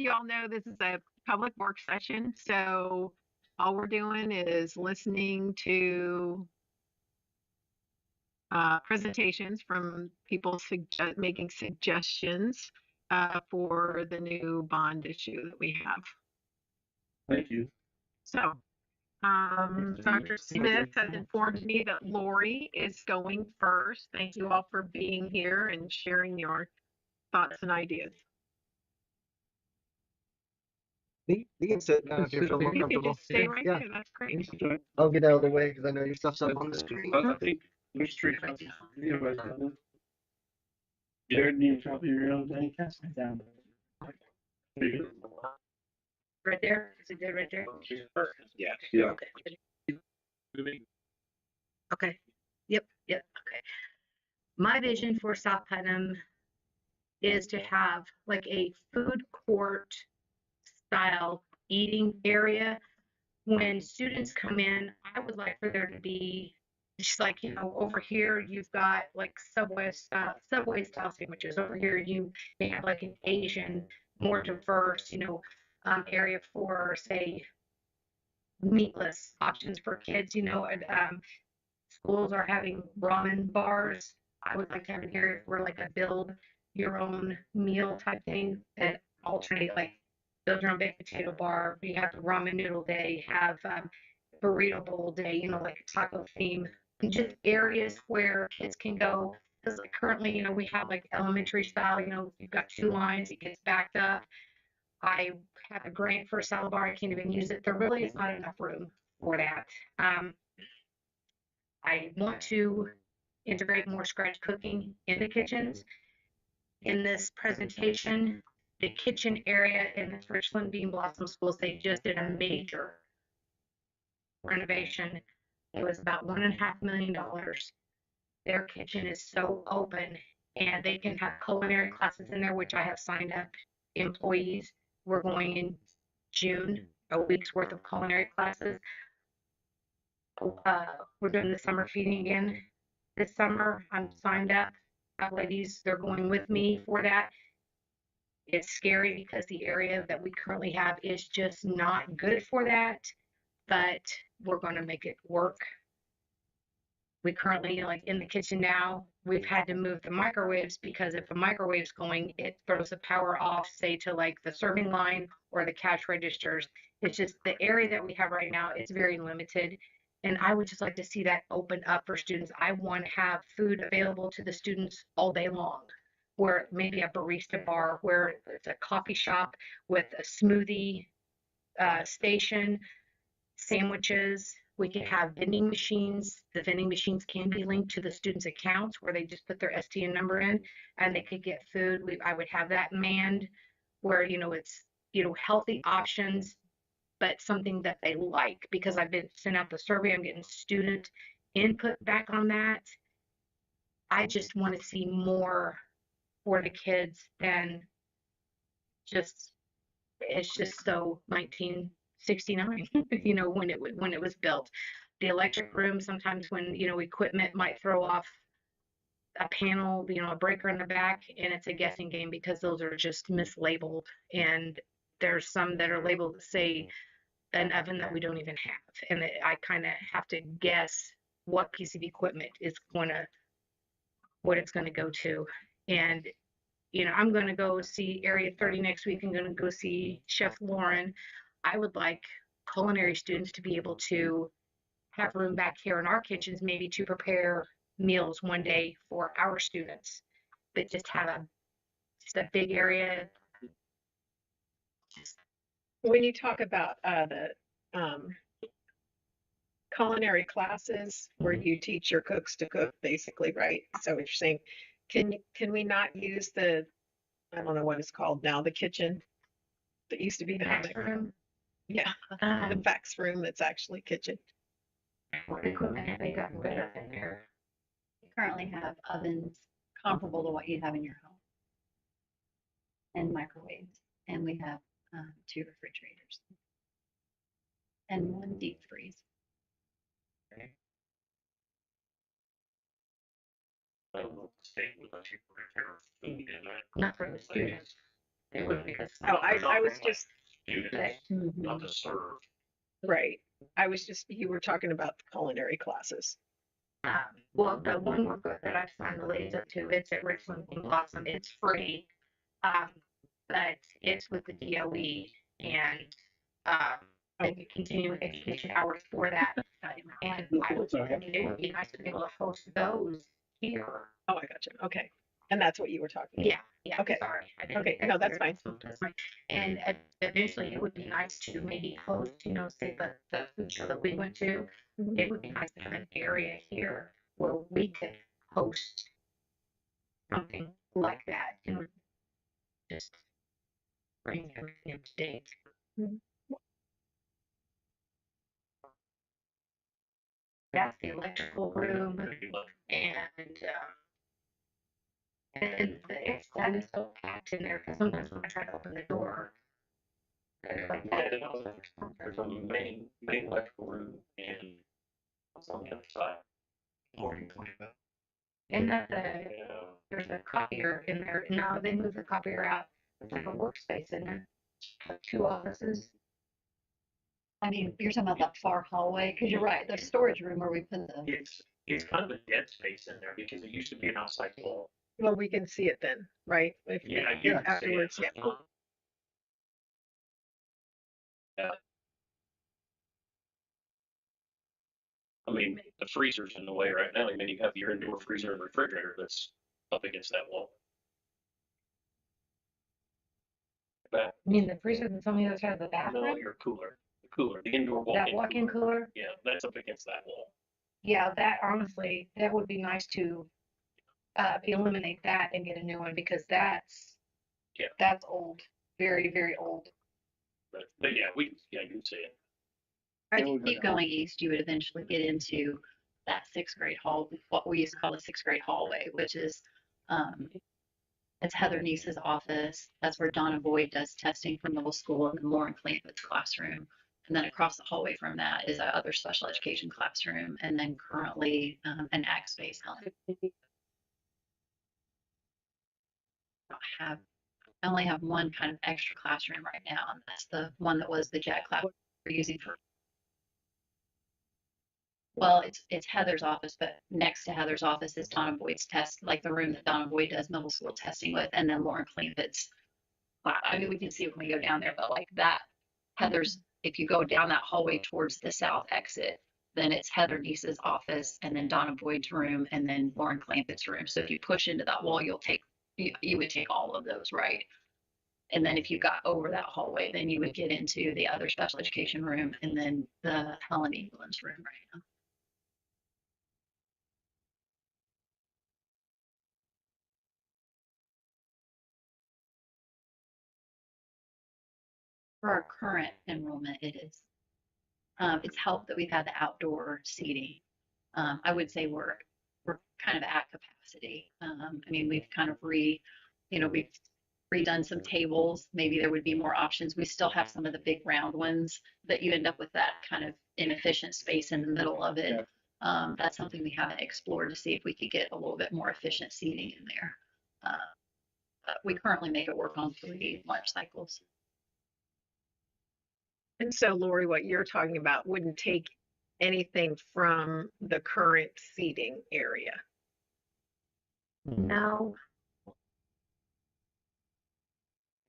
you all know, this is a public work session, so all we're doing is listening to presentations from people making suggestions for the new bond issue that we have. Thank you. So, Dr. Smith has informed me that Lori is going first. Thank you all for being here and sharing your thoughts and ideas. You can sit down if you're feeling more You can comfortable. just stay right Yeah, there. That's great. I'll get out of the way because I know your stuff's up on the screen. I think there's three copies. Jared, need a copy of your own thing? Down. Right there? Is it good right there? Yeah. Yeah. Okay. Okay. Yep. Okay. My vision for South Putnam is to have like a food court style eating area. When students come in, I would like for there to be just like, over here you've got like Subway style sandwiches. Over here you may have like an Asian, more diverse, area for, say, meatless options for kids. Schools are having ramen bars. I would like to have an area where like a build your own meal type thing that alternate, like build your own baked potato bar. You have the ramen noodle day, have burrito bowl day, like a taco theme. And just areas where kids can go. Because like currently, we have like elementary style, you've got two lines, it gets backed up. I have a grant for a salad bar. I can't even use it. There really is not enough room for that. I want to integrate more scratch cooking in the kitchens. In this presentation, the kitchen area in the Richland Bean Blossom schools, they just did a major renovation. It was about $1.5 million. Their kitchen is so open, and they can have culinary classes in there, which I have signed up employees. We're going in June, a week's worth of culinary classes. We're doing the summer feeding again this summer. I'm signed up. Ladies, they're going with me for that. It's scary because the area that we currently have is just not good for that, but we're going to make it work. We currently, like in the kitchen now, we've had to move the microwaves because if the microwave's going, it throws the power off, say, to like the serving line or the cash registers. It's just the area that we have right now is very limited. And I would just like to see that open up for students. I want to have food available to the students all day long, where maybe a barista bar, where it's a coffee shop with a smoothie station, sandwiches. We could have vending machines. The vending machines can be linked to the students' accounts where they just put their STN number in and they could get food. I would have that manned where, it's, healthy options, but something that they like, because I've been sent out the survey. I'm getting student input back on that. I just want to see more for the kids than just, it's just so 1969, when it was built. The electric room, sometimes when, equipment might throw off a panel, a breaker in the back, and it's a guessing game because those are just mislabeled. And there's some that are labeled to say an oven that we don't even have. And I kind of have to guess what piece of equipment is what it's going to go to. And, I'm going to go see Area 30 next week. I'm going to go see Chef Lauren. I would like culinary students to be able to have room back here in our kitchens, maybe to prepare meals one day for our students, but just have just a big area. When you talk about the culinary classes where you teach your cooks to cook, basically, right? So what you're saying, can we not use I don't know what it's called now, the kitchen that used to be the room? Yeah, the fax room that's actually kitchen. What equipment have they gotten rid of in there? We currently have ovens comparable to what you have in your home and microwaves, and we have 2 refrigerators and 1 deep freeze. Not for the students. It would be a Oh, small I was just, Students, Mhm. not to serve. right. I was just, you were talking about the culinary classes. well, the one workbook that I've signed the ladies up to, it's at Richland King Blossom. It's free, um, but it's with the DOE and the continuing education hours for that. And I mean, it would be nice to be able to host those here. Oh, I gotcha. Okay. And that's what you were talking about. Yeah, Okay. sorry. I didn't Okay, make no, that that's clear. fine. That's fine. And eventually it would be nice to maybe host, say the food show that we went to. Mhm. It would be nice to have an area here where we could host something like that and just bring everything up to date. Mhm. That's the electrical room and it's glad it's so packed in there because sometimes when I try to open the door, they're like, Yeah, and also there's a main electrical room and what's on the other side. More than 20 about. and that Yeah. there's a copier in there. No, they moved the copier out. It's like a workspace in there. Like 2 offices. I mean, you're talking about that far hallway, because you're right, the storage room where we put the, It's kind of a dead space in there because it used to be an outside wall. Well, we can see it then, right? Yeah, If you can see afterwards, it. yeah. Yeah. I mean, the freezer's in the way right now. I mean, you have your indoor freezer and refrigerator that's up against that wall. Back, I mean, the freezer that's on the other side of the no, bathroom. your cooler, the indoor That walk-in walk-in cooler. Yeah, that's up against that wall. Yeah, that honestly, that would be nice to eliminate that and get a new one because Yeah, that's old, very very old. but yeah, you can see it. I- if you keep going east, you would eventually get into that sixth grade hall, what we used to call the sixth grade hallway, which is, um, it's Heather Neese's office. That's where Donna Boyd does testing for middle school, and then Lauren Clanton's classroom. And then across the hallway from that is our other special education classroom, and then currently an ag space. Have I only have one kind of extra classroom right now, and that's the one that was the JAG class we're using for. Well, it's Heather's office, but next to Heather's office is Donna Boyd's test, like the room that Donna Boyd does middle school testing with, and then Lauren Cleavett's. Wow, I mean, we can see when we go down there, but like that, Heather's. If you go down that hallway towards the south exit, then it's Heather Neese's office, and then Donna Boyd's room, and then Lauren Cleavett's room. So if you push into that wall, you would take all of those, right? And then if you got over that hallway, then you would get into the other special education room and then the Helen England's room right now. For our current enrollment, it is. It's helped that we've had the outdoor seating. I would say we're kind of at capacity. I mean, we've kind of we've redone some tables. Maybe there would be more options. We still have some of the big round ones that you end up with that kind of inefficient space in the middle of it. That's something we haven't explored to see if we could get a little bit more efficient seating in there. But we currently make it work on 3 lunch cycles. And so, Lori, what you're talking about wouldn't take anything from the current seating area. No,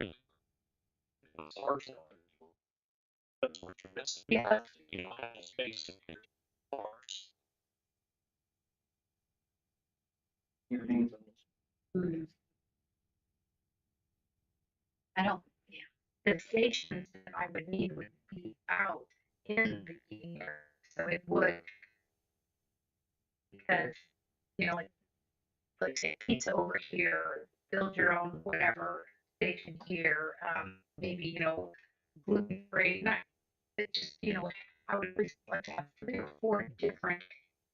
It's ours now. That's what you're missing. yeah, You don't have the space to get ours. I don't. the stations that I would need would be out in the air. So it would, because, like say pizza over here, build your own whatever station here, maybe, gluten free, not, it just, I would at least like to have 3 or 4 different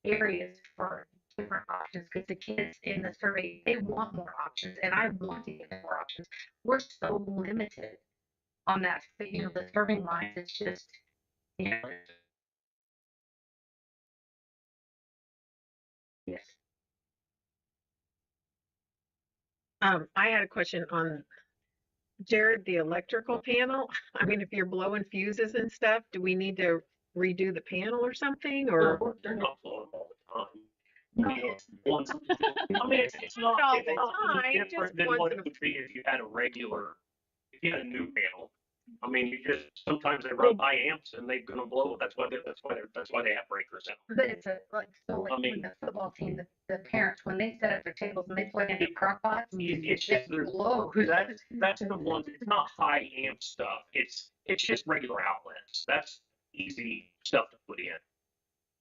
areas for different options because the kids in the survey, they want more options and I want to get more options. We're so limited on that, the serving lines, it's just, you know, yes. I had a question on Jared, the electrical panel, I mean, if you're blowing fuses and stuff, do we need to redo the panel or something, or? They're not blowing all the time. No, I mean, once, I mean, it's not, Not all it's the not time, any different just than once what in it a. would be if you had a regular, if you had a new panel. I mean, you just, sometimes they run high amps and they're gonna blow, that's why they have breakers in them. But it's a, like, so like I with mean- the football team, the parents, when they set up their tables and they plug in their crock pots, It's it just, there's, blows. that's the ones, it's not high amp stuff, it's just regular outlets, that's easy stuff to put in.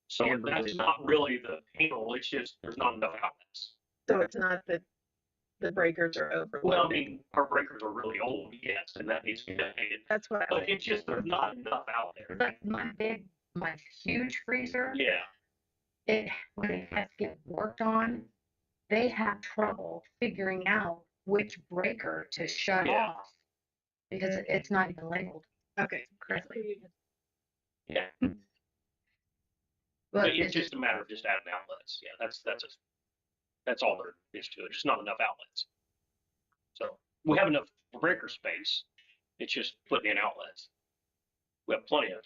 So that's not really the panel, it's just, there's not enough outlets. So it's not that the breakers are overloaded. Well, I mean, our breakers are really old, yes, and that needs to be updated, That's what I but it's just, there's not enough out there. Like my huge freezer, Yeah, when it has to get worked on, they have trouble figuring out which breaker to shut Yeah. off because it's not even labeled Okay. correctly. yeah, But but it's just a matter of just adding outlets, yeah, that's all there is to it, just not enough outlets. So, we have enough breaker space, it's just putting in outlets. We have plenty of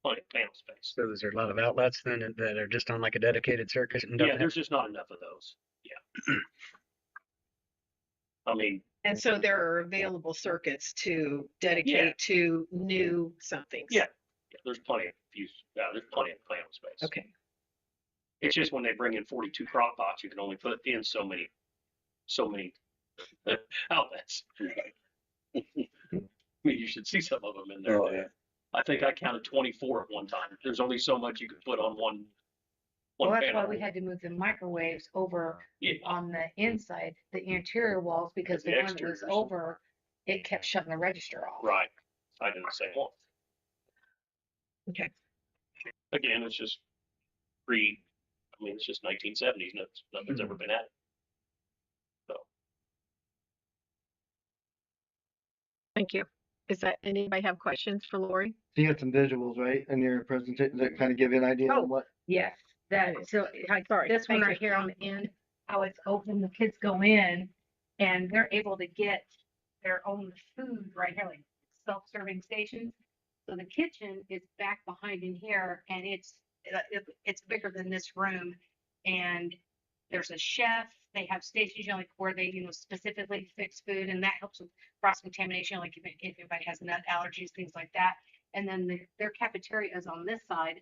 panel space. So there's a lot of outlets then that are just on like a dedicated circuit and Yeah, don't have. there's just not enough of those, yeah. I mean, And so there are available circuits to dedicate to new somethings. yeah, there's plenty of there's plenty of panel space. Okay. It's just when they bring in 42 crock pots, you can only put in so many outlets. I mean, you should see some of them in there. Oh, yeah. I think I counted 24 at one time. There's only so much you could put on one well, that's panel. why we had to move the microwaves over Yeah. on the inside, the interior walls, because The the one that was exteriors. over, it kept shutting the register off. Right. I did the same one. Okay. Again, it's just it's just 1970s. Nothing's ever been added. So, Thank you. Is that anybody have questions for Lori? So you had some visuals, right, in your presentation that kind of give you an idea Oh. on what? Yes, that, so like Sorry, this one thank right here on the end, how it's open, the kids go in and they're able to get their own food right here, like self-serving stations. So the kitchen is back behind in here and it's bigger than this room. And there's a chef, they have stations, like where they, specifically fix food, and that helps with cross-contamination, like if anybody has nut allergies, things like that. And then their cafeteria is on this side,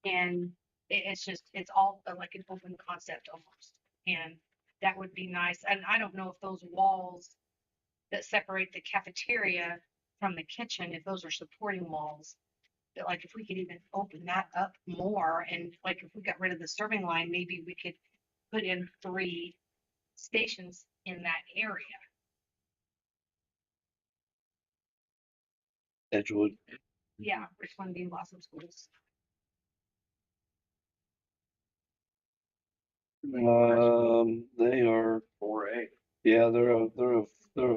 and it's all like an open concept almost. And that would be nice. And I don't know if those walls that separate the cafeteria from the kitchen, if those are supporting walls, that like if we could even open that up more, and like if we got rid of the serving line, maybe we could put in 3 stations in that area. Edgewood. Yeah, Richland Bean Blossom Schools. They are, 4A. yeah, they're a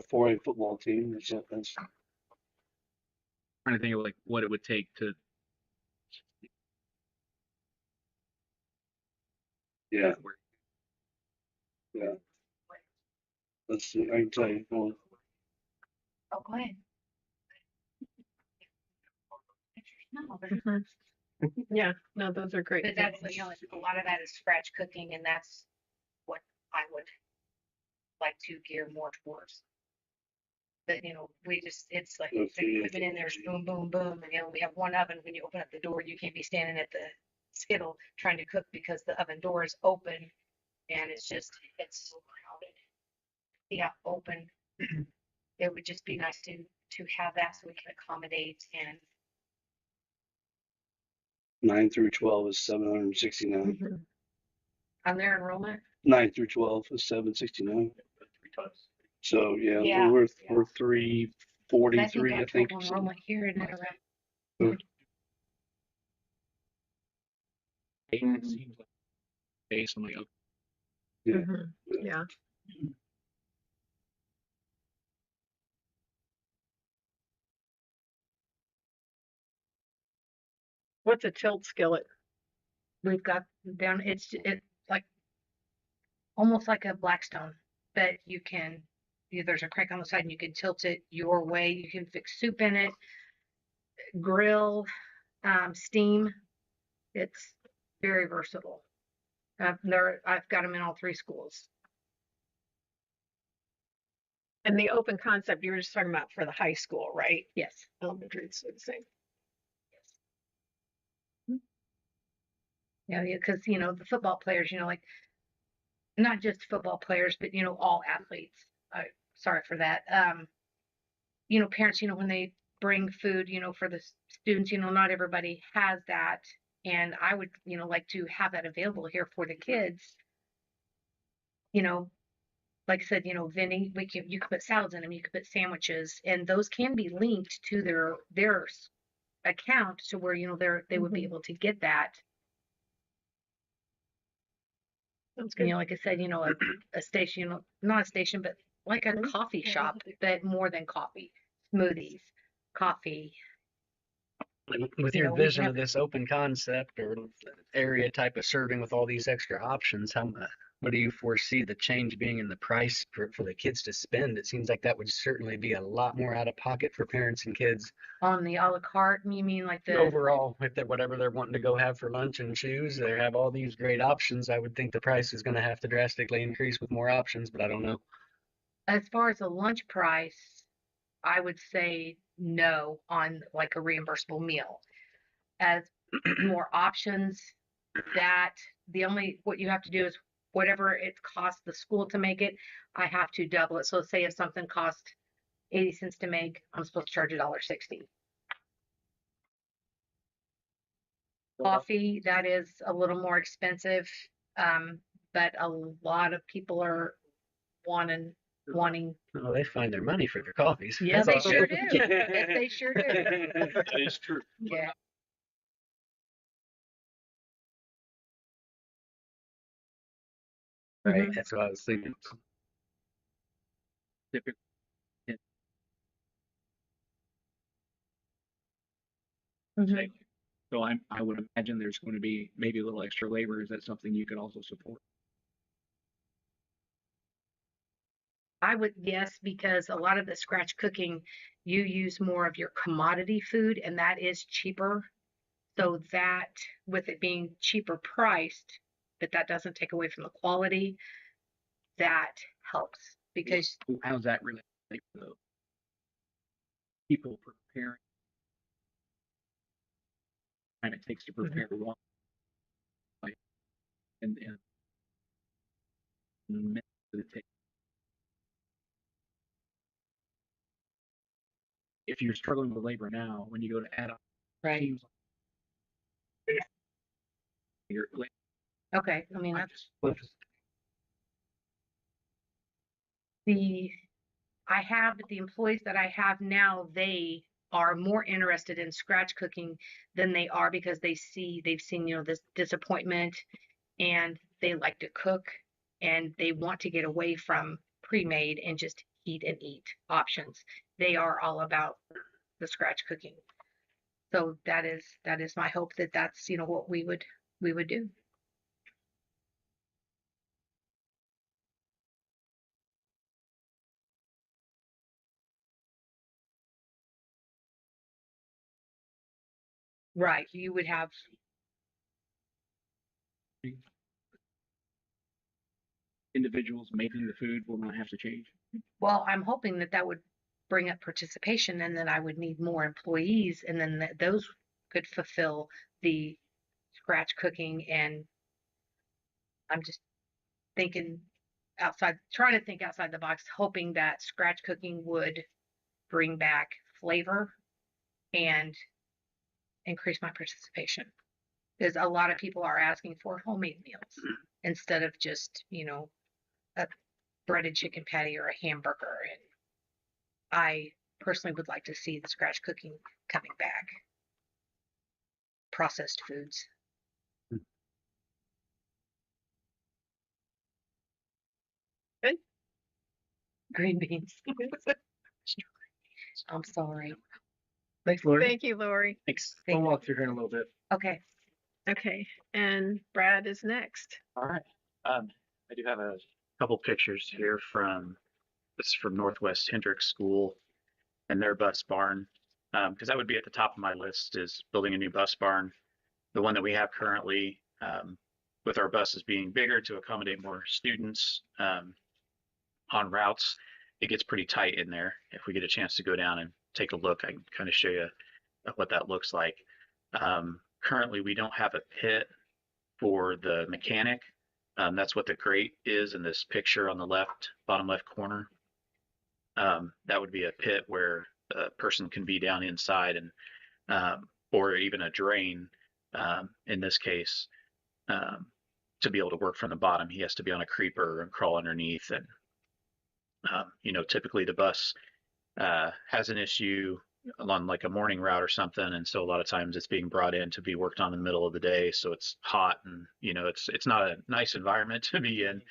4A football team. That's Trying to think of like what it would take to. yeah. Let's see. I can tell you. Well, Oh, go ahead. No, there's Mhm. Yeah, no, those are great. but that's, a lot of that is scratch cooking, and that's what I would like to gear more towards. But, it's like, the Okay. equipment in there's boom, boom, boom, and, we have one oven. When you open up the door, you can't be standing at the skittle trying to cook because the oven door is open, and it's so crowded. Yeah, open. It would just be nice to have that so we can accommodate. And 9 through 12 is 769. Mhm. on their enrollment, 9 through 12 is 769. 3 times. So yeah, Yeah. we're Yeah. we're I think 343, I our think. total enrollment here in around It seems like based on like Yeah. Mhm. Yeah. What's a tilt skillet? we've got down, it's like almost like a Blackstone that you can there's a crank on the side and you can tilt it your way. You can fix soup in it, grill, steam. It's very versatile. I've got them in all 3 schools. And the open concept you were just talking about for the high school, right? Yes. Elementary, it's the same. Yeah, because the football players, like not just football players, but all athletes. Sorry for that. Parents, when they bring food, for the students, not everybody has that, and I would, like to have that available here for the kids. Like I said, Vinny, you could put salads in them, you could put sandwiches, and those can be linked to their account to where they would be able to get that. Sounds good. Like I said, a station, not a station, but like a coffee shop, but more than coffee, smoothies, coffee. With You your know, we can vision have- of this open concept or area type of serving with all these extra options, what do you foresee the change being in the price for the kids to spend? It seems like that would certainly be a lot more out of pocket for parents and kids. On the a la carte, you mean like the Overall, if they're whatever they're wanting to go have for lunch and choose, they have all these great options. I would think the price is going to have to drastically increase with more options, but I don't know. as far as the lunch price, I would say no on like a reimbursable meal. As more options, that what you have to do is whatever it costs the school to make it, I have to double it. So say if something costs 80 cents to make, I'm supposed to charge $1.60. Coffee, that is a little more expensive, but a lot of people are wanting. Well, they find their money for their coffees. Yeah, That's they all sure good. do. Yes, they sure do. That is true. Yeah. Right. That's what I was thinking. Typically, Mhm. so I would imagine there's going to be maybe a little extra labor. Is that something you could also support? I would, yes, because a lot of the scratch cooking, you use more of your commodity food, and that is cheaper. So that, with it being cheaper priced, but that doesn't take away from the quality, that helps because How's that relate to the people preparing? Time it takes to prepare one, like, and minutes that it takes. If you're struggling with labor now, when you go to add on right. teams, you're Okay, I mean I'm that's just the employees that I have now, they are more interested in scratch cooking than they are because they've seen, this disappointment, and they like to cook and they want to get away from pre-made and just heat and eat options. They are all about the scratch cooking. So that is my hope that that's, what we would do. Right. You would have, individuals making the food will not have to change. well, I'm hoping that would bring up participation, and then I would need more employees, and then those could fulfill the scratch cooking. And I'm just trying to think outside the box, hoping that scratch cooking would bring back flavor and increase my participation. Because a lot of people are asking for homemade meals instead of just, a breaded chicken patty or a hamburger. And I personally would like to see the scratch cooking coming back. Processed foods. Good. Green beans. I'm sorry. Thanks, Lori. Thank you, Lori. Thanks. Thank We'll you. walk through here in a little bit. Okay. Okay, and Brad is next. All right. I do have a couple pictures here from this is from Northwest Hendricks School and their bus barn. Because that would be at the top of my list is building a new bus barn. The one that we have currently, with our buses being bigger to accommodate more students on routes, it gets pretty tight in there. If we get a chance to go down and take a look, I can kind of show you what that looks like. Currently, we don't have a pit for the mechanic. That's what the grate is in this picture on the left, bottom left corner. That would be a pit where a person can be down inside and or even a drain in this case to be able to work from the bottom. He has to be on a creeper and crawl underneath. And typically the bus has an issue along like a morning route or something, and so a lot of times it's being brought in to be worked on in the middle of the day, so it's hot and it's not a nice environment to be in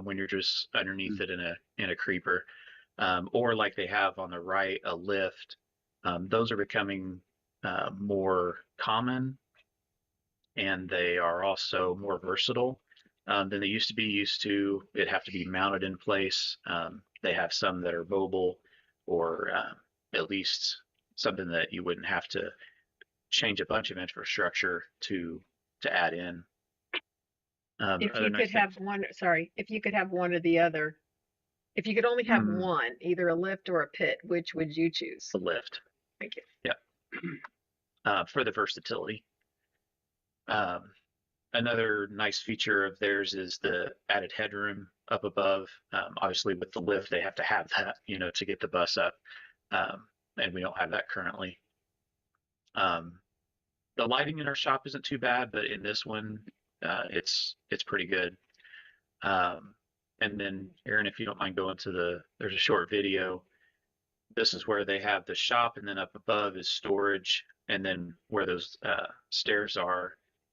when you're just underneath it in a creeper, or like they have on the right a lift. Those are becoming more common, and they are also more versatile than they used to be. It'd have to be mounted in place. They have some that are mobile, or at least something that you wouldn't have to change a bunch of infrastructure to add in. If you could have one, sorry, if you could have one or the other, if you could only have one, either a lift or a pit, which would you choose? The lift. Thank you. Yeah. For the versatility. Another nice feature of theirs is the added headroom up above. Obviously, with the lift, they have to have that, to get the bus up, and we don't have that currently. The lighting in our shop isn't too bad, but in this one, it's pretty good. And then, Aaron, if you don't mind going to there's a short video. This is where they have the shop, and then up above is storage, and then where those stairs are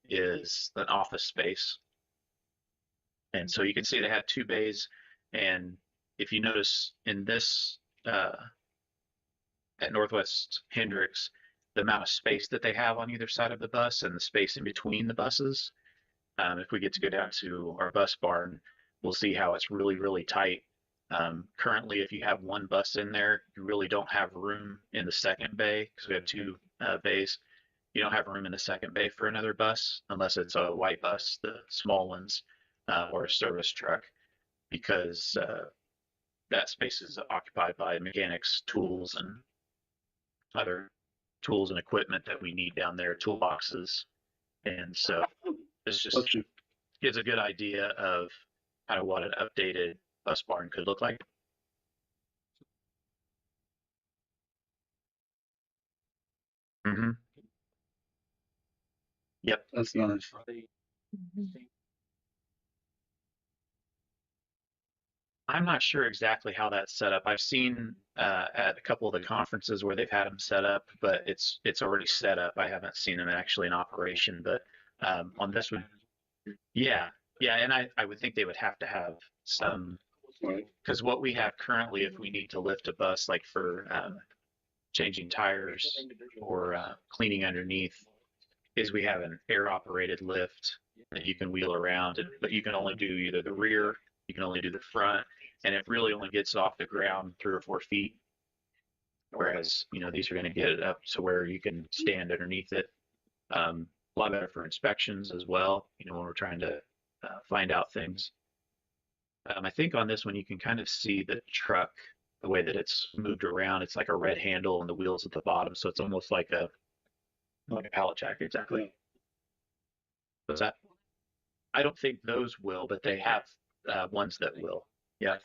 is an office space. And so you can see they have 2 bays, and if you notice in this at Northwest Hendricks, the amount of space that they have on either side of the bus and the space in between the buses, if we get to go down to our bus barn, we'll see how it's really, really tight. Currently, if you have one bus in there, you really don't have room in the second bay, because we have 2 bays. You don't have room in the second bay for another bus unless it's a white bus, the small ones, or a service truck, because that space is occupied by mechanics, tools, and other tools and equipment that we need down there, toolboxes. And so this just gives a good idea of kind of what an updated bus barn could look like. Mm-hmm. Yep. That's nice. I'm not sure exactly how that's set up. I've seen at a couple of the conferences where they've had them set up, but it's already set up. I haven't seen them actually in operation, but on this one, yeah, and I would think they would have to have some, because what we have currently, if we need to lift a bus, like for changing tires or cleaning underneath, is we have an air operated lift that you can wheel around, but you can only do either the rear, you can only do the front, and it really only gets off the ground 3 or 4 feet. Whereas, these are going to get it up to where you can stand underneath it. A lot better for inspections as well, when we're trying to find out things. I think on this one, you can kind of see the truck, the way that it's moved around. It's like a red handle and the wheels at the bottom. So it's almost like a pallet jack. Exactly. What's that? I don't think those will, but they have ones that will. Yeah.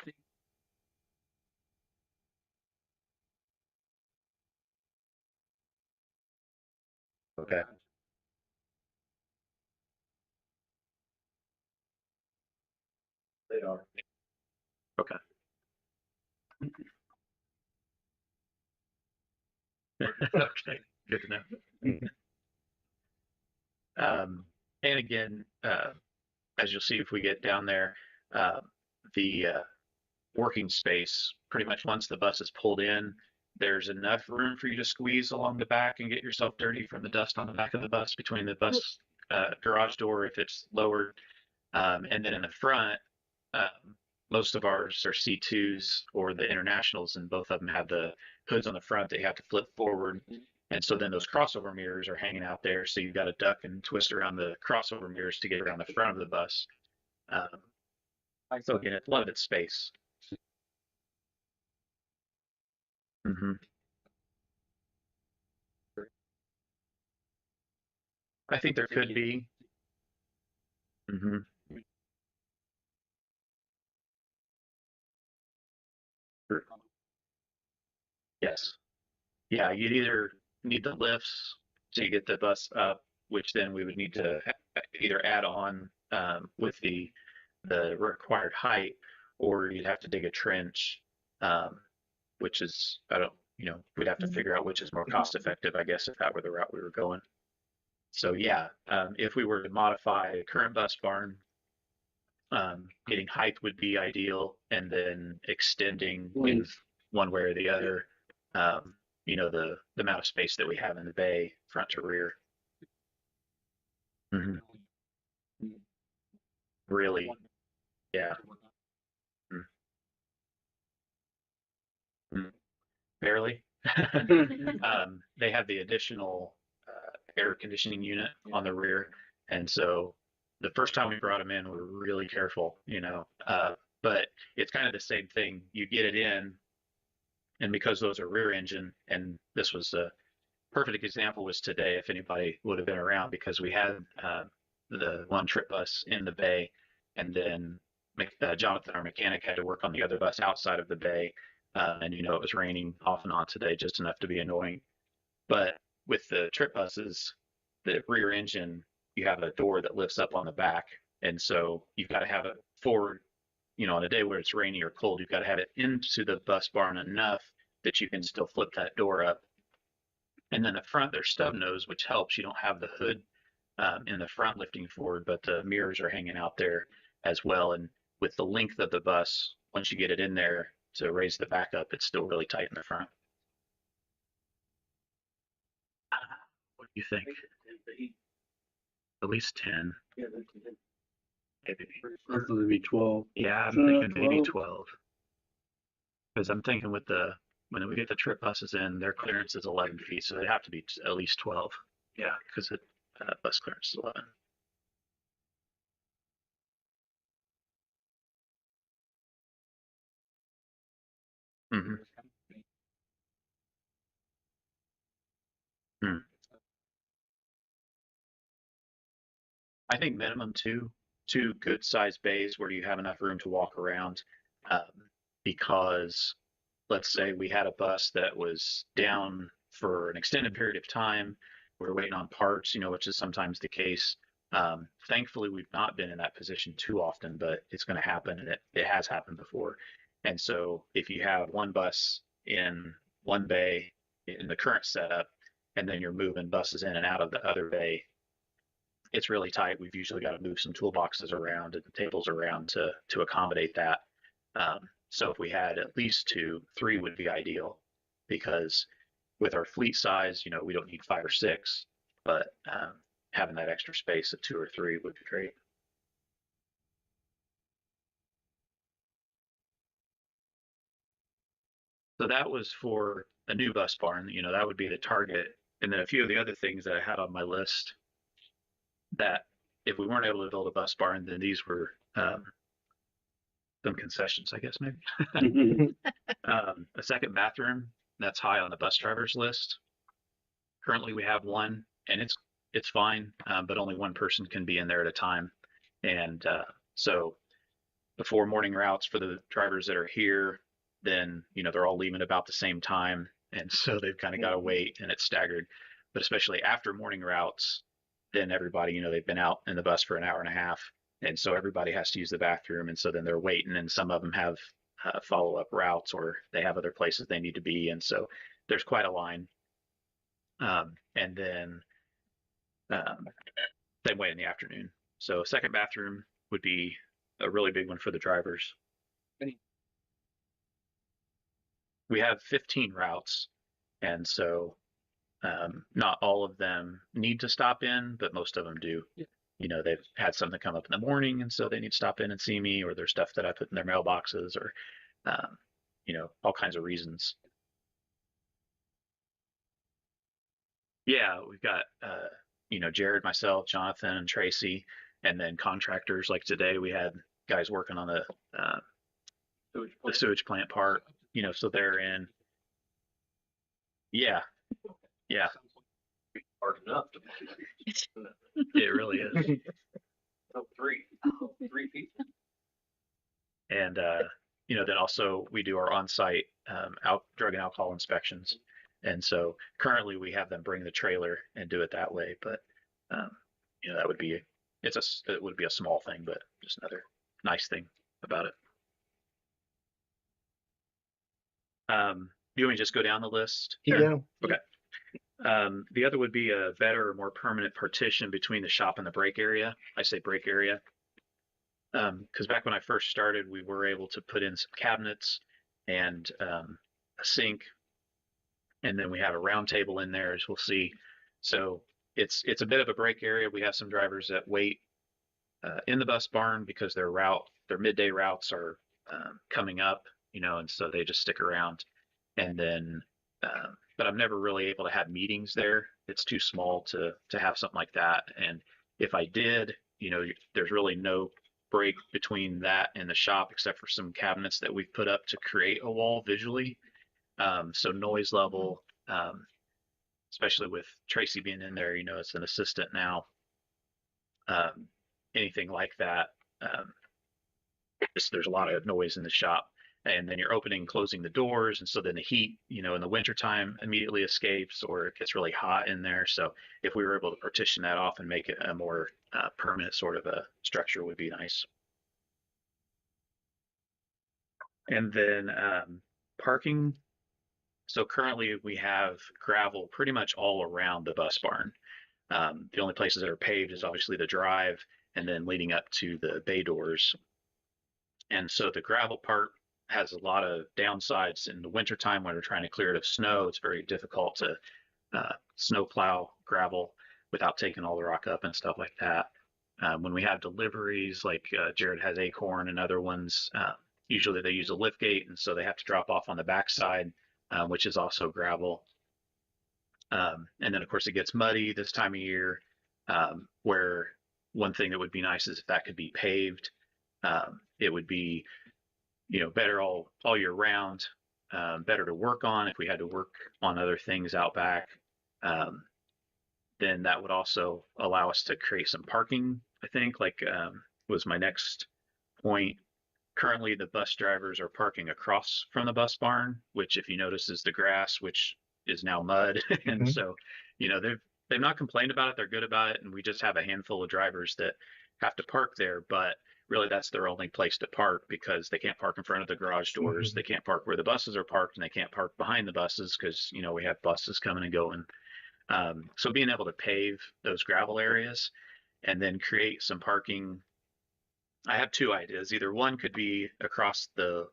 Okay. They are. Okay. Okay. Good to know. And again, as you'll see if we get down there, the working space, pretty much once the bus is pulled in, there's enough room for you to squeeze along the back and get yourself dirty from the dust on the back of the bus between the bus garage door if it's lowered. And then in the front, most of ours are C2s or the internationals, and both of them have the hoods on the front that you have to flip forward. And so then those crossover mirrors are hanging out there. So you've got to duck and twist around the crossover mirrors to get around the front of the bus. So again, a lot of it's space. hmm I think there could be. hmm Yes. Yeah, you'd either need the lifts to get the bus up, which then we would need to either add on with the required height, or you'd have to dig a trench, um, which is I don't we'd have to figure out which is more cost effective, I guess, if that were the route we were going. So yeah, if we were to modify the current bus barn, getting height would be ideal, and then extending in one way or the other. Um, the amount of space that we have in the bay, front to rear. hmm Really, yeah. Mm-hmm. Barely. They have the additional air conditioning unit on the rear, and so the first time we brought them in, we were really careful, but it's kind of the same thing. You get it in, and because those are rear engine, and this was a perfect example was today, if anybody would have been around, because we had the one trip bus in the bay, and then Jonathan, our mechanic, had to work on the other bus outside of the bay. And it was raining off and on today, just enough to be annoying. But with the trip buses, the rear engine, you have a door that lifts up on the back. And so you've got to have it forward, on a day where it's rainy or cold, you've got to have it into the bus barn enough that you can still flip that door up. And then the front, there's stub nose, which helps. You don't have the hood in the front lifting forward, but the mirrors are hanging out there as well. And with the length of the bus, once you get it in there to raise the back up, it's still really tight in the front. What do you think? At least 10. Maybe. Maybe 12. Yeah, I'm thinking maybe 12. Because I'm thinking when we get the trip buses in, their clearance is 11 feet, so they have to be at least 12. Yeah, because the bus clearance is 11. Mm-hmm. Hmm. I think minimum two good sized bays where you have enough room to walk around. Um, because let's say we had a bus that was down for an extended period of time, we're waiting on parts, which is sometimes the case. Thankfully, we've not been in that position too often, but it's going to happen, and it has happened before. And so if you have one bus in one bay in the current setup, and then you're moving buses in and out of the other bay, it's really tight. We've usually got to move some toolboxes around and tables around to accommodate that. So if we had at least two, three would be ideal, because with our fleet size, we don't need 5 or 6, but having that extra space of 2 or 3 would be great. So that was for a new bus barn. That would be the target. And then a few of the other things that I had on my list that if we weren't able to build a bus barn, then these were some concessions, I guess, maybe. A second bathroom, that's high on the bus driver's list. Currently, we have one, and it's fine, but only one person can be in there at a time. And so before morning routes for the drivers that are here, then they're all leaving about the same time, and so they've kind of got to wait, and it's staggered. But especially after morning routes, then everybody, they've been out in the bus for an hour and a half, and so everybody has to use the bathroom, and so then they're waiting, and some of them have follow-up routes, or they have other places they need to be, and so there's quite a line. And then same way in the afternoon. So second bathroom would be a really big one for the drivers. We have 15 routes, and so not all of them need to stop in, but most of them do. they've had something come up in the morning, and so they need to stop in and see me, or there's stuff that I put in their mailboxes, or all kinds of reasons. Yeah, we've got Jared, myself, Jonathan, and Tracy, and then contractors. Like today, we had guys working on the sewage plant part. So they're in. Yeah, yeah, Hard enough to it really is. oh, three people. And then also we do our on-site drug and alcohol inspections. And so currently we have them bring the trailer and do it that way. But that would be it would be a small thing, but just another nice thing about it. Do you want me to just go down the list? Yeah. Okay. The other would be a better or more permanent partition between the shop and the break area. I say break area because back when I first started, we were able to put in some cabinets and a sink, and then we have a round table in there, as we'll see. So it's a bit of a break area. We have some drivers that wait in the bus barn because their midday routes are coming up, and so they just stick around. And then, but I'm never really able to have meetings there. It's too small to have something like that. And if I did, there's really no break between that and the shop except for some cabinets that we've put up to create a wall visually. So noise level, especially with Tracy being in there, as an assistant now, anything like that. There's a lot of noise in the shop. And then you're opening and closing the doors. And so then the heat, in the wintertime immediately escapes, or it gets really hot in there. So if we were able to partition that off and make it a more permanent sort of a structure would be nice. And then parking. So currently we have gravel pretty much all around the bus barn. The only places that are paved is obviously the drive and then leading up to the bay doors. And so the gravel part has a lot of downsides in the wintertime when we're trying to clear it of snow. It's very difficult to snow plow gravel without taking all the rock up and stuff like that. When we have deliveries, like Jared has Acorn and other ones, usually they use a lift gate, and so they have to drop off on the backside, which is also gravel. And then, of course, it gets muddy this time of year, where one thing that would be nice is if that could be paved. It would be better all year round, better to work on if we had to work on other things out back. Then that would also allow us to create some parking, I think, was my next point. Currently, the bus drivers are parking across from the bus barn, which if you notice is the grass, which is now mud. And so, they've not complained about it. They're good about it. And we just have a handful of drivers that have to park there, but really that's their only place to park because they can't park in front of the garage doors. They can't park where the buses are parked, and they can't park behind the buses because, we have buses coming and going. So being able to pave those gravel areas and then create some parking, I have two ideas. Either one could be across the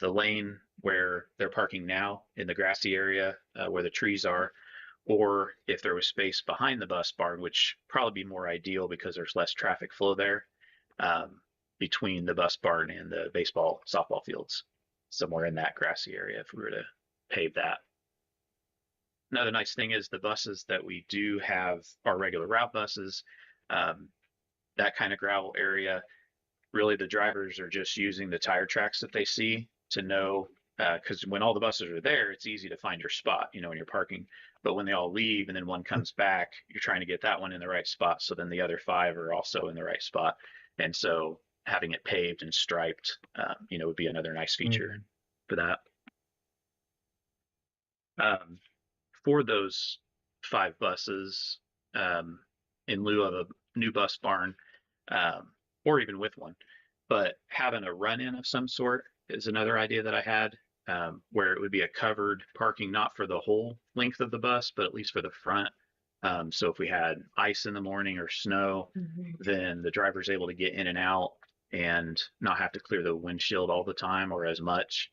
lane where they're parking now in the grassy area where the trees are, or if there was space behind the bus barn, which probably be more ideal because there's less traffic flow there. Between the bus barn and the baseball, softball fields, somewhere in that grassy area, if we were to pave that. Another nice thing is the buses that we do have are regular route buses. That kind of gravel area, really the drivers are just using the tire tracks that they see to know, because when all the buses are there, it's easy to find your spot, when you're parking. But when they all leave and then one comes back, you're trying to get that one in the right spot. So then the other 5 are also in the right spot. And so having it paved and striped, would be another nice feature for that. For those 5 buses, in lieu of a new bus barn, or even with one, but having a run-in of some sort is another idea that I had, where it would be a covered parking, not for the whole length of the bus, but at least for the front. So if we had ice in the morning or snow, then the driver's able to get in and out and not have to clear the windshield all the time or as much.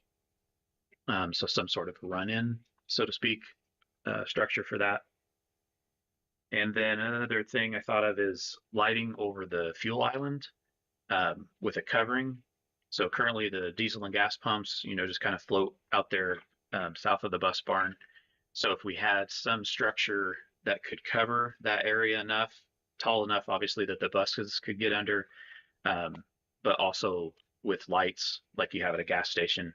So some sort of run-in, so to speak, structure for that. And then another thing I thought of is lighting over the fuel island with a covering. So currently the diesel and gas pumps, just kind of float out there south of the bus barn. So if we had some structure that could cover that area enough, tall enough, obviously, that the buses could get under, but also with lights like you have at a gas station,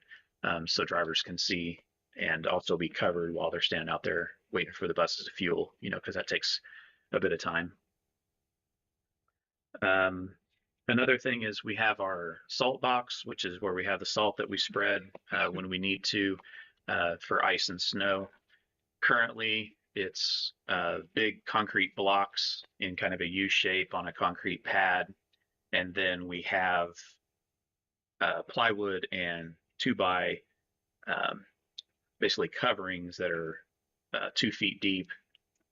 so drivers can see and also be covered while they're standing out there waiting for the buses to fuel, because that takes a bit of time. Another thing is we have our salt box, which is where we have the salt that we spread when we need to for ice and snow. Currently, it's big concrete blocks in kind of a U shape on a concrete pad. And then we have plywood and 2x basically coverings that are 2 feet deep,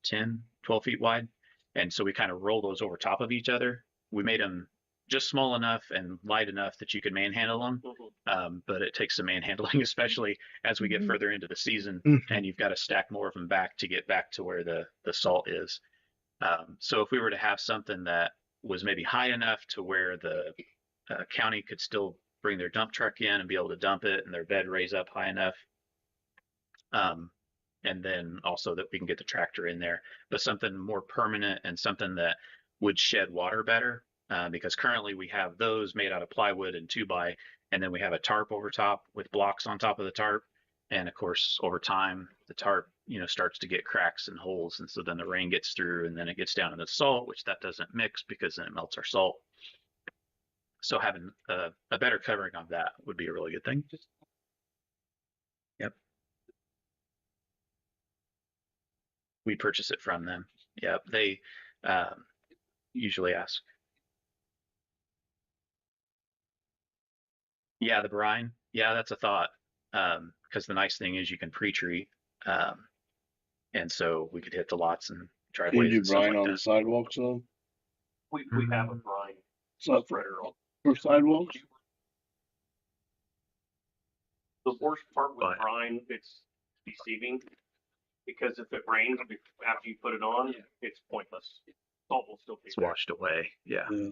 10, 12 feet wide. And so we kind of roll those over top of each other. We made them just small enough and light enough that you could manhandle them. But it takes some manhandling, especially as we get further into the season and you've got to stack more of them back to get back to where the salt is. So if we were to have something that was maybe high enough to where the county could still bring their dump truck in and be able to dump it and their bed raise up high enough. And then also that we can get the tractor in there, but something more permanent and something that would shed water better. Because currently we have those made out of plywood and 2x, and then we have a tarp over top with blocks on top of the tarp. And of course, over time, the tarp, starts to get cracks and holes. And so then the rain gets through and then it gets down into the salt, which that doesn't mix because then it melts our salt. So having a better covering of that would be a really good thing. Yep. We purchase it from them. Yep. They usually ask. Yeah, the brine. Yeah, that's a thought. Because the nice thing is you can pre-treat. And so we could hit the lots and Can you driveways do and stuff brine like on the that. sidewalks though? We have a brine So spreader on. for sidewalks? The worst part with But- brine, it's deceiving because if it rains after you put it on, it's pointless. Salt will still be It's there. washed away. Yeah. Yeah.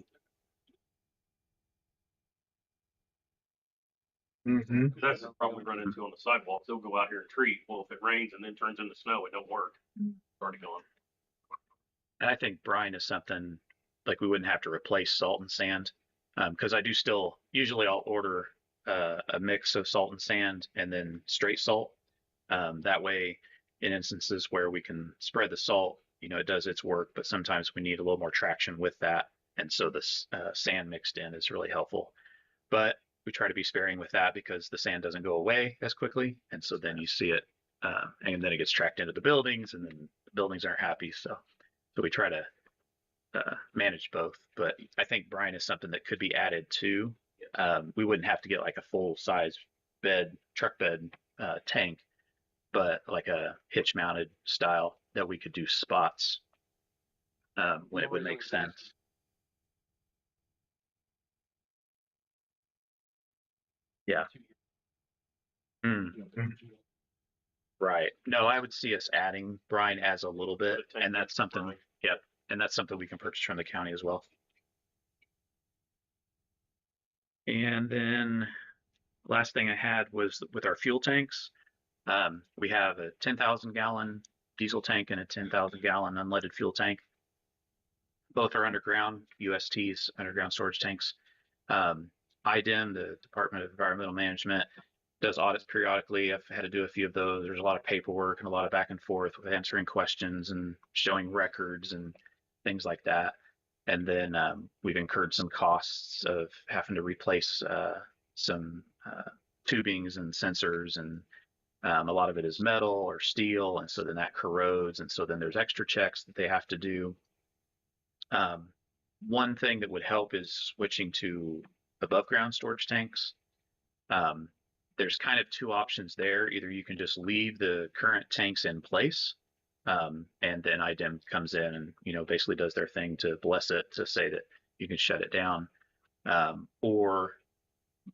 Mm-hmm. That's the problem we run into on the sidewalks. They'll go out here and treat. Well, if it rains and then turns into snow, it don't work. It's already gone. And I think brine is something like we wouldn't have to replace salt and sand. Because I do still, usually I'll order a mix of salt and sand and then straight salt. That way, in instances where we can spread the salt, it does its work, but sometimes we need a little more traction with that. And so this sand mixed in is really helpful. But we try to be sparing with that because the sand doesn't go away as quickly. And so then you see it, and then it gets tracked into the buildings, and then the buildings aren't happy. So we try to manage both. But I think brine is something that could be added to. We wouldn't have to get like a full size truck bed tank, but like a hitch mounted style that we could do spots when it would make sense. Yeah. Right. No, I would see us adding brine as a little bit, and that's something. Yep. And that's something we can purchase from the county as well. And then last thing I had was with our fuel tanks. We have a 10,000 gallon diesel tank and a 10,000 gallon unleaded fuel tank. Both are underground, USTs, underground storage tanks. IDEM, the Department of Environmental Management, does audits periodically. I've had to do a few of those. There's a lot of paperwork and a lot of back and forth with answering questions and showing records and things like that. And then we've incurred some costs of having to replace some tubings and sensors, and a lot of it is metal or steel, and so then that corrodes, and so then there's extra checks that they have to do. One thing that would help is switching to above ground storage tanks. There's kind of two options there. Either you can just leave the current tanks in place, and then IDEM comes in and basically does their thing to bless it, to say that you can shut it down, or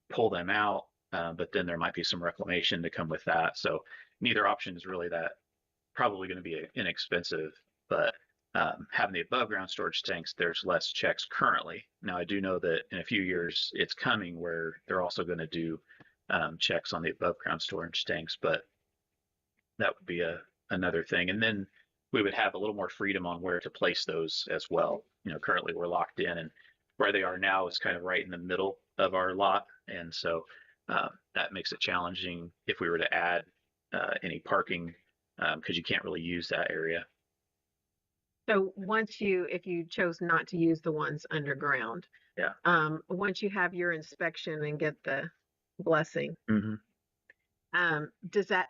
pull them out, but then there might be some reclamation to come with that. So neither option is really that probably going to be inexpensive, but having the above ground storage tanks, there's less checks currently. Now, I do know that in a few years it's coming where they're also going to do checks on the above ground storage tanks, but that would be another thing. And then we would have a little more freedom on where to place those as well. Currently we're locked in, and where they are now is kind of right in the middle of our lot. And so that makes it challenging if we were to add any parking, because you can't really use that area. So if you chose not to use the ones underground, Yeah. once you have your inspection and get the blessing, Mm-hmm. does that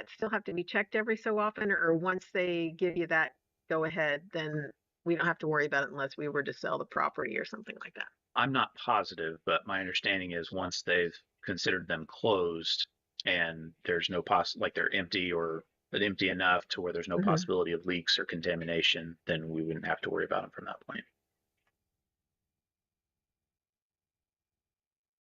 still have to be checked every so often, or once they give you that go ahead, then we don't have to worry about it unless we were to sell the property or something like that? I'm not positive, but my understanding is once they've considered them closed and there's no like they're empty or empty enough to where there's no possibility of leaks or contamination, then we wouldn't have to worry about them from that point.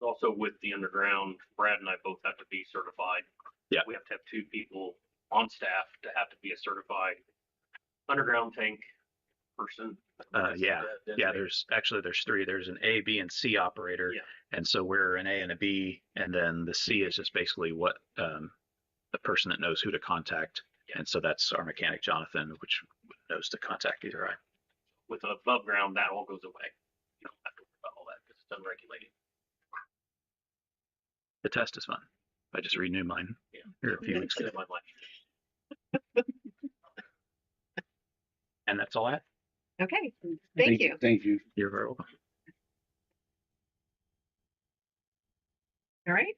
Also, with the underground, Brad and I both have to be certified. Yeah. We have to have 2 people on staff to have to be a certified underground tank person. Yeah. There's 3. There's an A, B, and C operator. Yeah. And so we're an A and a B, and then the C is just basically what the person that knows who to contact. Yeah. And so that's our mechanic, Jonathan, which knows to contact either I. With above ground, that all goes away. You don't have to worry about all that because it's unregulated. The test is fun. I just renewed mine here a few weeks ago. And that's all I have. Okay. Thank you. Thank you. You're very welcome. All right.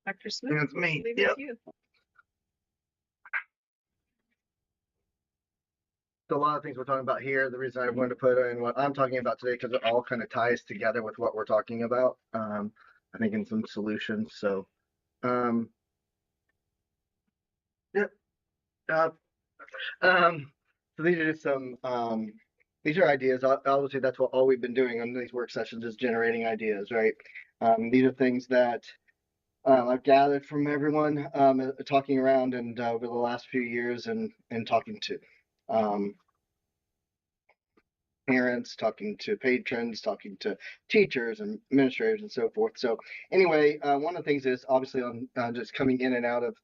Dr. Smith, That's me. leave it with you. So a lot of things we're talking about here, the reason I wanted to put in what I'm talking about today, because it all kind of ties together with what we're talking about. I think in some solutions. So, yep. So these are just some, these are ideas. Obviously, that's what all we've been doing on these work sessions is generating ideas, right? These are things that I've gathered from everyone talking around and over the last few years and talking to parents, talking to patrons, talking to teachers and administrators and so forth. So anyway, one of the things is obviously on just coming in and out of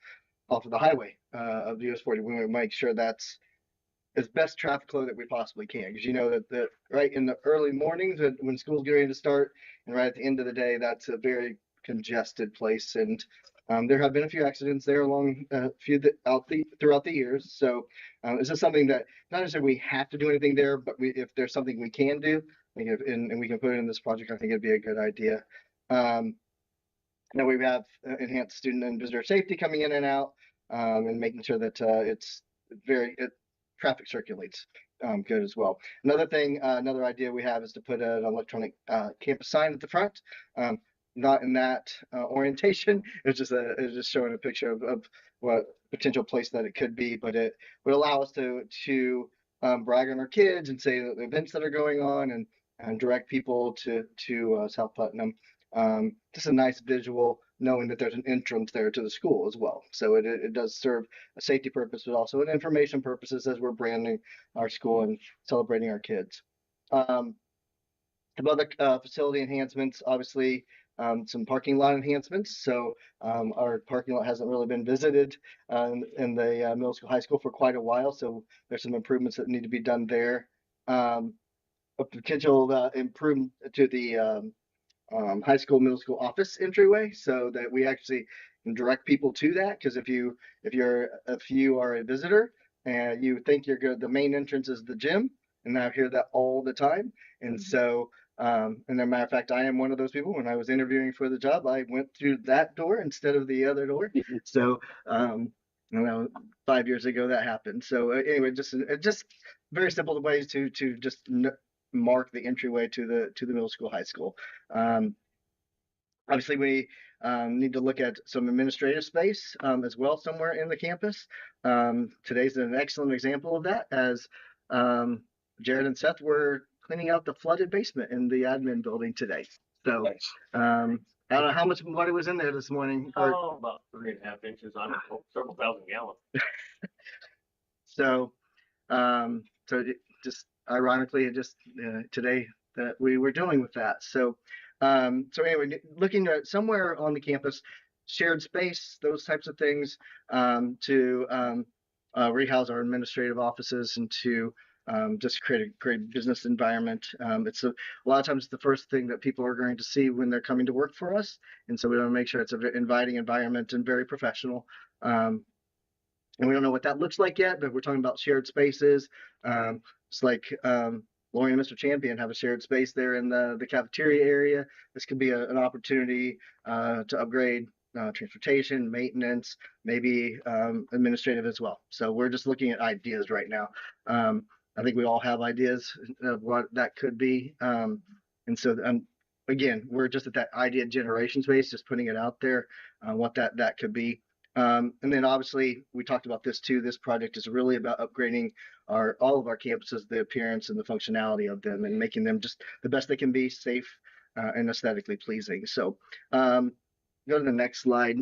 off of the highway of US 40, we want to make sure that's as best traffic flow that we possibly can, because you know that right in the early mornings when school's getting ready to start and right at the end of the day, that's a very congested place. And there have been a few accidents there along throughout the years. So this is something that not necessarily we have to do anything there, but if there's something we can do, and we can put it in this project, I think it'd be a good idea. Now we have enhanced student and visitor safety coming in and out, and making sure that traffic circulates good as well. Another idea we have is to put an electronic campus sign at the front. Not in that orientation. It's just showing a picture of what potential place that it could be, but it would allow us to brag on our kids and say the events that are going on and direct people to South Putnam. Just a nice visual, knowing that there's an entrance there to the school as well. So it does serve a safety purpose, but also an information purposes as we're branding our school and celebrating our kids. Some other facility enhancements, obviously, some parking lot enhancements. So our parking lot hasn't really been visited in the middle school, high school for quite a while. So there's some improvements that need to be done there. A potential improvement to the high school, middle school office entryway, so that we actually can direct people to that. Because if you are a visitor and you think you're good, the main entrance is the gym, and I hear that all the time. And so, and as a matter of fact, I am one of those people. When I was interviewing for the job, I went through that door instead of the other door. So, 5 years ago that happened. So anyway, just very simple ways to just mark the entryway to the middle school, high school. Obviously, we need to look at some administrative space as well somewhere in the campus. Today's an excellent example of that, as Jared and Seth were cleaning out the flooded basement in the admin building today. So I don't know how much water was in there this morning. About 3.5 inches. I don't know, several thousand gallons. So So it just ironically, it just today that we were dealing with that. So anyway, looking at somewhere on the campus, shared space, those types of things, to rehouse our administrative offices and to just create a great business environment. A lot of times it's the first thing that people are going to see when they're coming to work for us, and so we want to make sure it's an inviting environment and very professional. And we don't know what that looks like yet, but we're talking about shared spaces. It's like Lori and Mr. Champion have a shared space there in the cafeteria area. This could be an opportunity to upgrade transportation, maintenance, maybe administrative as well. So we're just looking at ideas right now. I think we all have ideas of what that could be. And so again, we're just at that idea generation space, just putting it out there, what that could be. And then obviously we talked about this too. This project is really about upgrading all of our campuses, the appearance and the functionality of them, and making them just the best they can be, safe and aesthetically pleasing. So go to the next slide.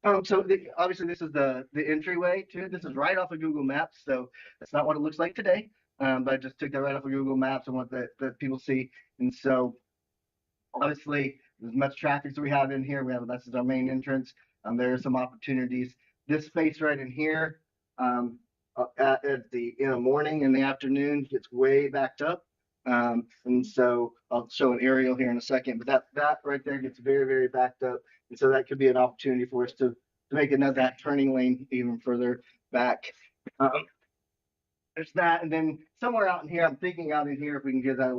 Obviously this is the entryway to it. This is right off of Google Maps, so that's not what it looks like today. But I just took that right off of Google Maps and what that people see. And so obviously, as much traffic as we have in here, this is our main entrance. There are some opportunities. This space right in here, in the morning and the afternoon, gets way backed up. And so I'll show an aerial here in a second, but that right there gets very, very backed up. And so that could be an opportunity for us to make that turning lane even further back. There's that, and then somewhere out in here, I'm thinking out in here, if we can get that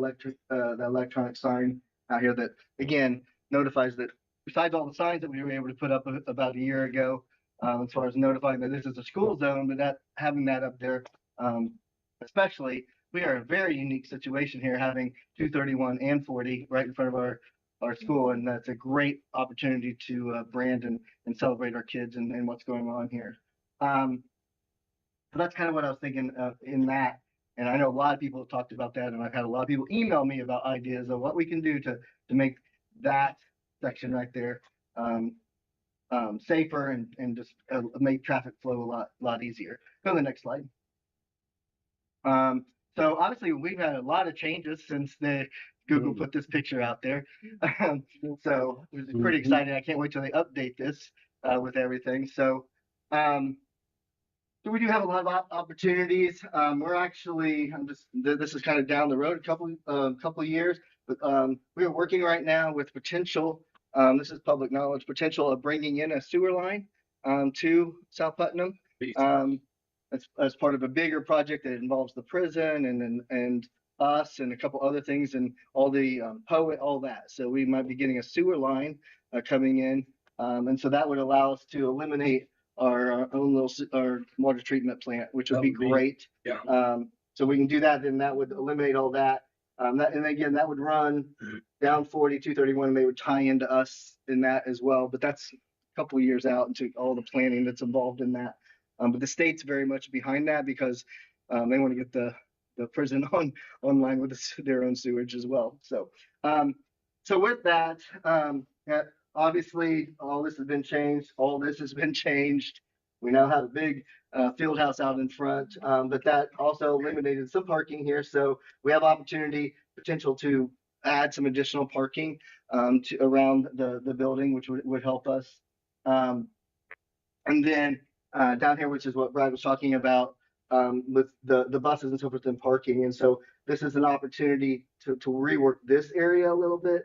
electronic sign out here that again notifies that besides all the signs that we were able to put up about a year ago, as far as notifying that this is a school zone, but having that up there, especially we are in a very unique situation here, having 231 and 40 right in front of our school, and that's a great opportunity to brand and celebrate our kids and what's going on here. So that's kind of what I was thinking in that. And I know a lot of people have talked about that, and I've had a lot of people email me about ideas of what we can do to make that section right there safer and just make traffic flow a lot easier. Go to the next slide. So obviously we've had a lot of changes since Google put this picture out there. So it was pretty exciting. I can't wait till they update this with everything. So we do have a lot of opportunities. We're actually, this is kind of down the road, a couple of years, but we are working right now with potential, this is public knowledge, potential of bringing in a sewer line to South Putnam as part of a bigger project that involves the prison and us and a couple other things and all the poet, all that. So we might be getting a sewer line coming in, and so that would allow us to eliminate our own little our water treatment plant, which would be great. Yeah. So we can do that, then that would eliminate all that. And again, that would run down 231, and they would tie into us in that as well. But that's a couple of years out into all the planning that's involved in that. But the state's very much behind that because they want to get the prison online with their own sewage as well. So with that, obviously, all this has been changed. All this has been changed. We now have a big field house out in front, but that also eliminated some parking here. So we have potential to add some additional parking around the building, which would help us. And then down here, which is what Brad was talking about with the buses and so forth and parking. And so this is an opportunity to rework this area a little bit.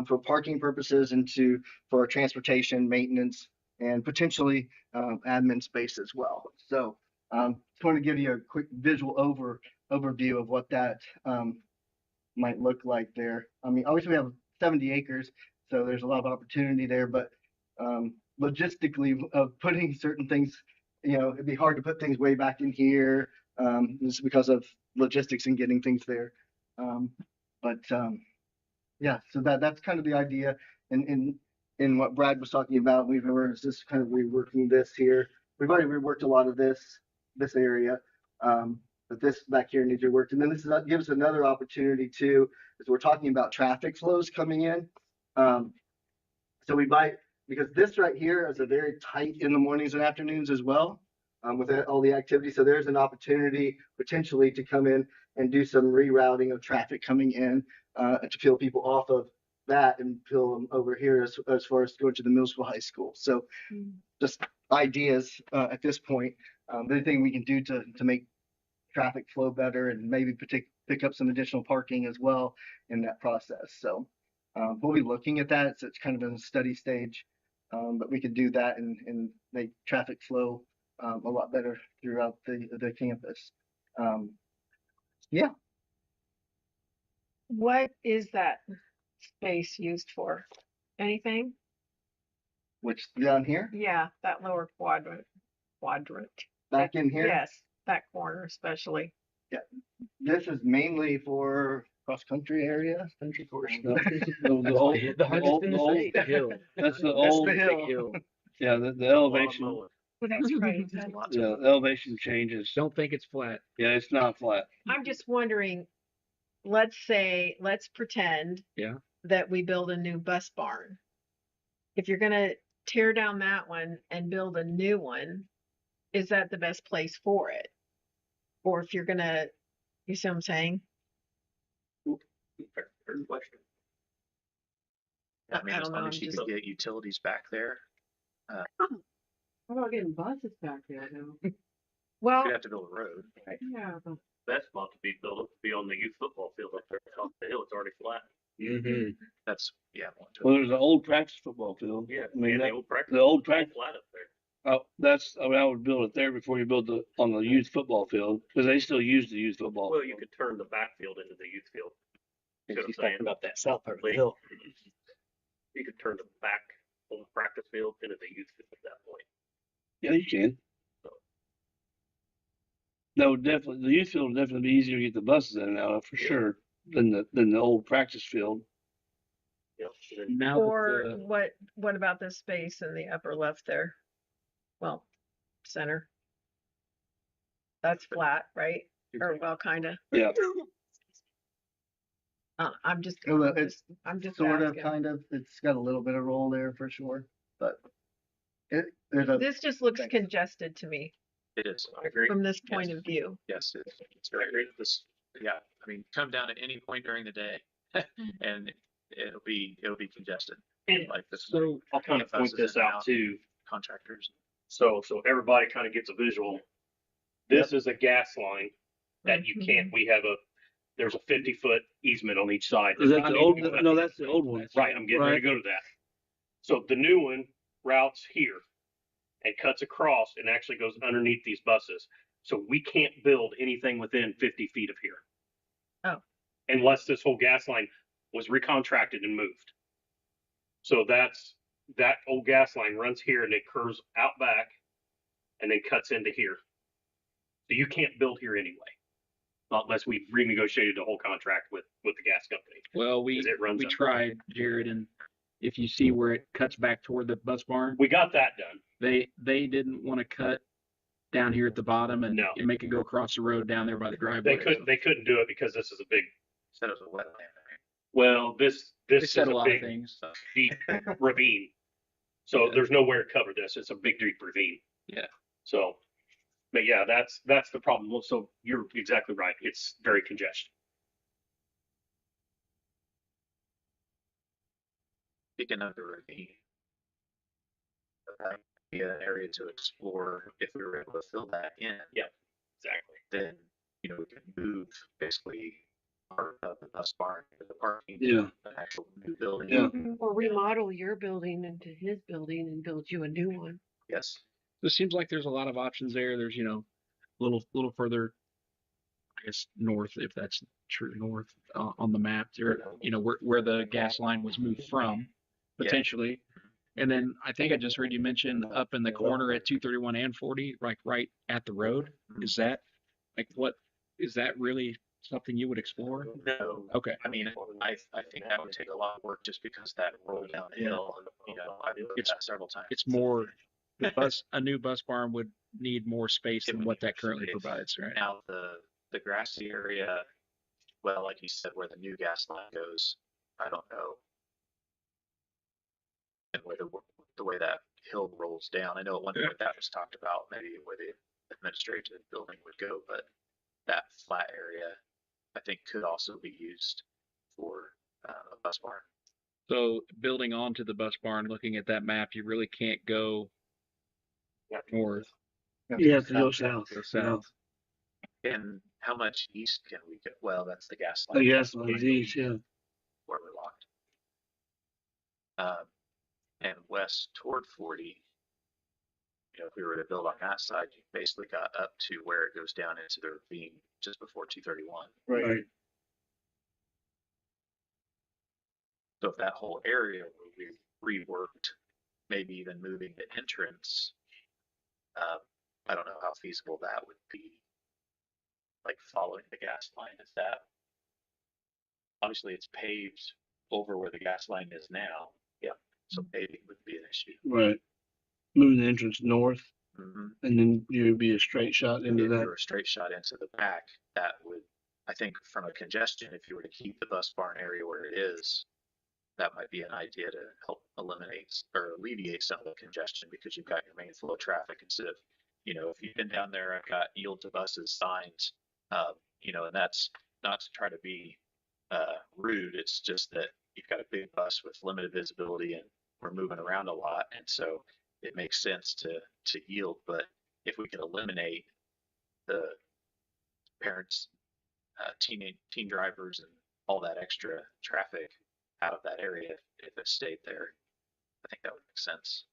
For parking purposes and for our transportation, maintenance, and potentially admin space as well. So just want to give you a quick visual overview of what that might look like there. I mean, obviously we have 70 acres, so there's a lot of opportunity there, but logistically of putting certain things, it'd be hard to put things way back in here just because of logistics and getting things there. Yeah, so that's kind of the idea in what Brad was talking about. We were just kind of reworking this here. We've already reworked a lot of this area, but this back here needs reworked. And then this gives another opportunity too, as we're talking about traffic flows coming in. So we might, because this right here is a very tight in the mornings and afternoons as well. with all the activity. So there's an opportunity potentially to come in and do some rerouting of traffic coming in to peel people off of that and peel them over here as far as going to the middle school, high school. So just ideas at this point. Anything we can do to make traffic flow better and maybe pick up some additional parking as well in that process. So we'll be looking at that. So it's kind of in a study stage, but we could do that and make traffic flow a lot better throughout the campus. Yeah. What is that space used for? Anything? Which down here, Yeah, that lower quadrant. back in here. Yes, that corner especially. Yeah. This is mainly for cross country area. Country course. No, the old, The hardest thing to say, the old, hill. that's the That's old, the Big hill. hill. yeah, the elevation, Well, that's right. yeah, the elevation changes. Don't think it's flat. Yeah, it's not flat. I'm just wondering, let's pretend Yeah. that we build a new bus barn. If you're gonna tear down that one and build a new one, is that the best place for it? Or if you're gonna, you see what I'm saying? Fair question. I mean, I as don't long know, as I'm you just- can get utilities back there, How about getting buses back there though? Well, you'd have to build a road. Yeah, but Best spot to be built to be on the youth football field up there on the hill. It's already flat. Mm-hmm. That's, yeah. Well, there's an old practice football field. Yeah, I mean, the that, old practice. the old all practice, flat up there. I mean, I would build it there before you build on the youth football field, because they still use the youth football. Well, you could turn the backfield into the youth field. See what I'm He's saying? talking about that south part of the Like, hill. You could turn the back home practice field into the youth field at that point. Yeah, you can. That would definitely, the youth field would definitely be easier to get the buses in and out of for sure than the old practice field. You know, and then Now or that the, what about this space in the upper left there? Well, center. That's flat, right? Or well, kinda. Yeah. I'm just, Well, I'm it's just, I'm just Sort of, asking. kind of. It's got a little bit of roll there for sure, but there's a This just looks Thanks. congested to me It is. I agree. from this point of view. Yes, it's very great. This, yeah, I mean, come down at any point during the day and it'll be congested. And Like this. so I'll kind of point buses this in and out too. Contractors. So everybody kind of gets a visual. This is a gas line that you can't, there's a 50-foot easement on each side. Is that I the mean, old? No, that's the old one. Right, I'm getting ready to go to that. So the new one routes here and cuts across and actually goes underneath these buses. So we can't build anything within 50 feet of here. Oh. Unless this whole gas line was recontracted and moved. So that old gas line runs here and it curves out back and then cuts into here. So you can't build here anyway. Not unless we renegotiated the whole contract with the gas company. well, we 'Cause it runs up. tried, Jared, and if you see where it cuts back toward the bus barn, We got that done. they didn't want to cut down here at the bottom and, No. and make it go across the road down there by the driveway. They couldn't do it because this is a big, Said it was a wetland. well, this They is said a a lot of big things. deep ravine. So there's nowhere to cover this. It's a big deep ravine. Yeah. So, but yeah, that's the problem. Well, so you're exactly right. It's very congested. Speaking of the ravine, that would be an area to explore if we were able to fill that in. Yeah, exactly. Then, we can move basically part of the bus barn to the parking. Yeah. An actual new building. Yeah. or remodel your building into his building and build you a new one. Yes. So it seems like there's a lot of options there. There's, a little further, I guess, north, if that's true, north on the map there, where the gas line was moved from, potentially. And then I think I just heard you mention up in the corner at 231 and 40, like right at the road. Is that is that really something you would explore? No. Okay. I mean, I think that would take a lot of work just because that roll down the hill, I've looked at that several times. It's more a new bus barn would need more space than what that currently provides, right? Now the grassy area, well, like you said, where the new gas line goes, I don't know. And the way that hill rolls down, I know at one point that was talked about, maybe where administrative building would go, but that flat area, I think, could also be used for a bus barn. So building onto the bus barn, looking at that map, you really can't go north. You have to go South. south. South. And how much east can we go? Well, that's the gas The line. gas lines east, yeah. Where we're locked. And west toward 40, if we were to build on that side, you basically got up to where it goes down into the ravine just before 231. Right. So if that whole area were we reworked, maybe even moving the entrance, I don't know how feasible that would be. Like following the gas line, is that obviously it's paved over where the gas line is now. Yeah. So paving would be an issue. Right. Moving the entrance north, Mm-hmm. and then you'd be a straight shot into If that. you were a straight shot into the back, that would, I think, from a congestion, if you were to keep the bus barn area where it is, that might be an idea to help eliminate or alleviate some of the congestion because you've got your main flow of traffic instead of, if you've been down there, I've got yield to buses signs, and that's not to try to be rude. It's just that you've got a big bus with limited visibility and we're moving around a lot. And so it makes sense to yield. But if we could eliminate the parents, teen drivers and all that extra traffic out of that area, if it stayed there, I think that would make sense.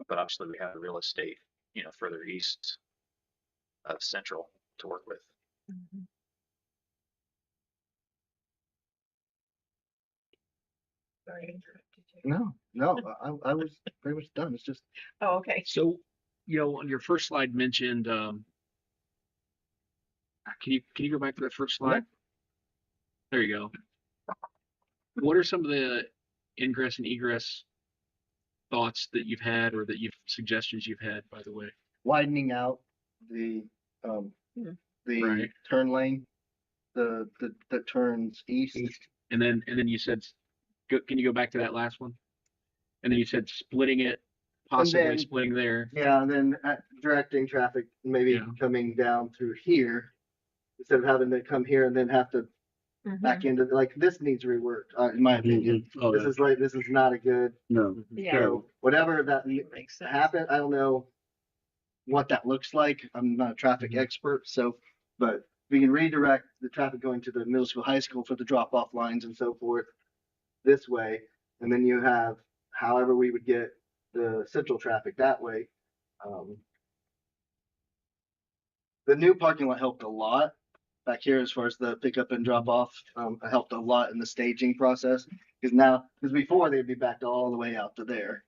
But obviously we have the real estate, further east of Central to work with. Mhm. Sorry to interrupt you. No, I was pretty much done. It's just, Oh, okay. So, on your first slide mentioned, can you go back to that first slide? There you go. What are some of the ingress and egress thoughts that you've had or suggestions you've had, by the way? widening out the, Hmm. the Right. turn lane, that turns east. And then you said, can you go back to that last one? And then you said splitting it, possibly then- splitting there. Yeah, and then directing traffic maybe Yeah. coming down through here instead of having to come here and then have to Mhm. back into, like, this needs reworked, in my opinion. Oh, This is not a good, no. Yeah, so whatever that makes sense. happen, I don't know what that looks like. I'm not a traffic expert, so, but we can redirect the traffic going to the middle school, high school for the drop off lines and so forth this way. And then you have however we would get the central traffic that way. The new parking lot helped a lot back here as far as the pickup and drop off. It helped a lot in the staging process because before they'd be backed all the way out to there.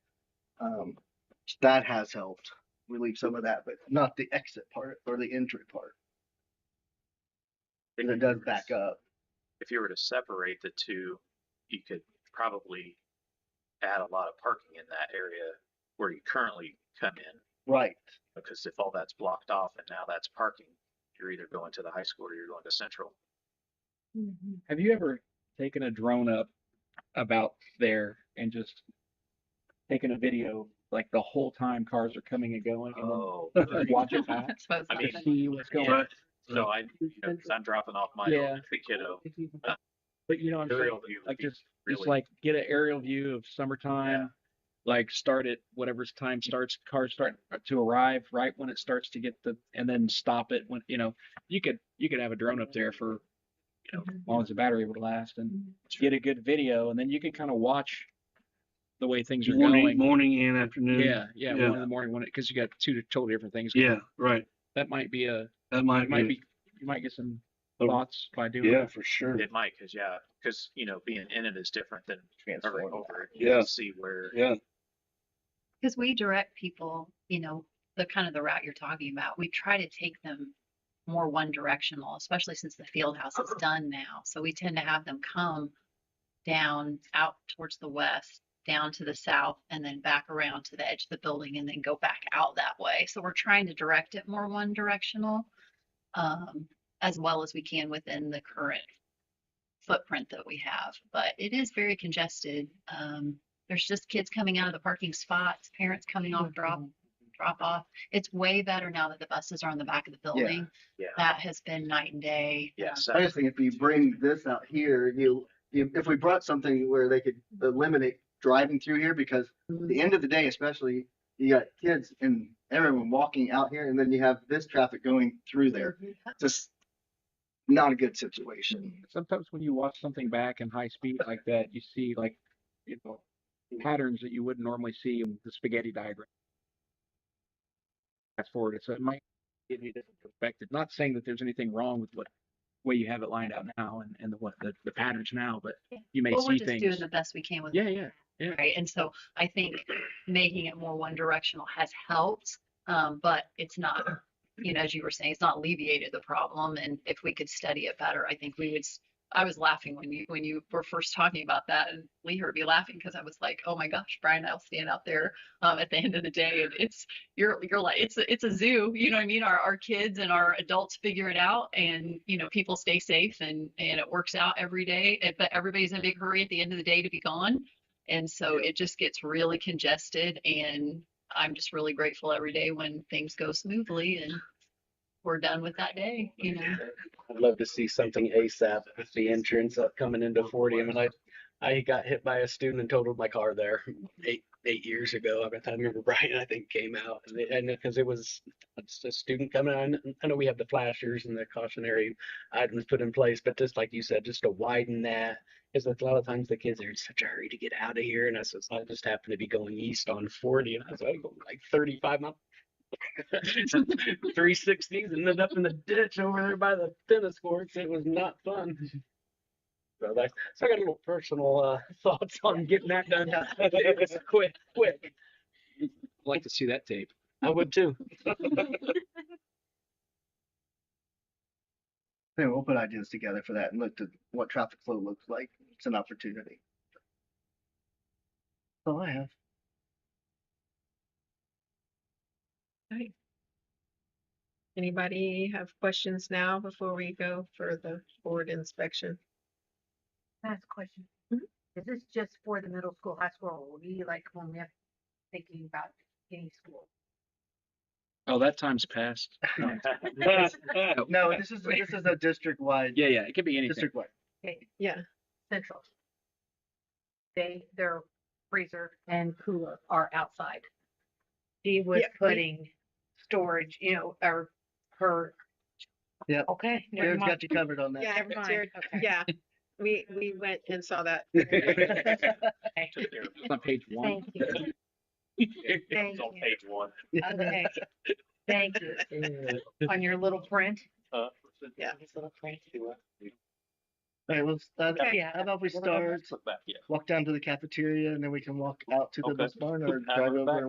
That has helped relieve some of that, but not the exit part or the entry part. If It you does were to back up. If you were to separate the two, you could probably add a lot of parking in that area where you currently come in. Right. Because if all that's blocked off and now that's parking, you're either going to the high school or you're going to Central. Mhm. Have you ever taken a drone up about there and just taken a video like the whole time cars are coming and going and Oh, then just watch it back That's what I was I gonna mean, to say. see what's going yeah. on? So because I'm dropping off my Yeah. elementary kiddo. But I'm saying, Aerial view would like be just really- like get an aerial view of summertime. Yeah. Like start at whatever time starts, cars start to arrive right when it starts to get and then stop it when, you could have a drone up there for, as long as the battery would last and get a good video. And then you can kind of watch the way things are going. Morning and afternoon. Yeah. 1 in the morning because you got two totally different things. Yeah, right. That might be That might you might get some Oh, thoughts by doing yeah, that. for sure. It might, because being in it is different than hovering over it. You Yeah. can see where. Yeah. Because we direct people, the kind of the route you're talking about, we try to take them more one directional, especially since the field house is done now. So we tend to have them come down out towards the west, down to the south, and then back around to the edge of the building and then go back out that way. So we're trying to direct it more one directional, as well as we can within the current footprint that we have. But it is very congested. There's just kids coming out of the parking spots, parents coming off drop off. It's way better now that the buses are on the back of the building. Yeah. That has been night and day. Yes. I just think if you bring this out here, if we brought something where they could eliminate driving through here, because at the end of the day, especially, you got kids and everyone walking out here, and then you have this traffic going through there. Just not a good situation. Sometimes when you watch something back in high speed like that, you see like, you know, patterns that you wouldn't normally see in the spaghetti diagram. Fast forward it, so it might give you a different perspective. Not saying that there's anything wrong with what way you have it lined out now and the patterns now, but you may Well, we're see just things. doing the best we can with Yeah, it. yeah, yeah. Right. And so I think making it more one directional has helped, but it's not, as you were saying, it's not alleviated the problem. And if we could study it better, I think we would. I was laughing when you were first talking about that, and Lee heard me laughing because I was like, oh my gosh, Brian, I'll stand out there at the end of the day, and you're like it's a zoo, you know what I mean? Our kids and our adults figure it out, and people stay safe, and it works out every day. But everybody's in a big hurry at the end of the day to be gone, and so it just gets really congested. And I'm just really grateful every day when things go smoothly and we're done with that day. I'd love to see something ASAP with the entrance up coming into 40. I mean, I got hit by a student and totaled my car there 8 years ago. I remember Brian, I think, came out and because it was just a student coming on. I know we have the flashers and the cautionary items put in place, but just like you said, just to widen that. Because a lot of times the kids are in such a hurry to get out of here, and I just happened to be going east on 40, and I was like 35 miles. 360s ended up in the ditch over there by the tennis courts. It was not fun. So I got a little personal thoughts on getting that done. Quick. I'd like to see that tape. I would too. Anyway, we'll put ideas together for that and look at what traffic flow looks like. It's an opportunity. That's all I have. Anybody have questions now before we go for the board inspection? Last question. Mhm. Is this just for the middle school, high school, or will be like when we're thinking about any school? Oh, that time's passed. No. No, this is a district wide. Yeah, it could be anything. District wide. Okay, Yeah. central. Their freezer and cooler are outside. She was Yeah, putting storage, or her. Yep. Okay, never Jared's mind. got you covered on that. Yeah, Never mind. Jared, Okay. yeah. We went and saw that. It's on page 1. Thank you. Thank It's on you. page 1. Okay. Thank you. On your little print. Yeah. His little print. All right, let's Okay. how about we start, Look back, yeah. walk down to the cafeteria, and then we can walk out to the Okay. bus barn or Have drive it over back. and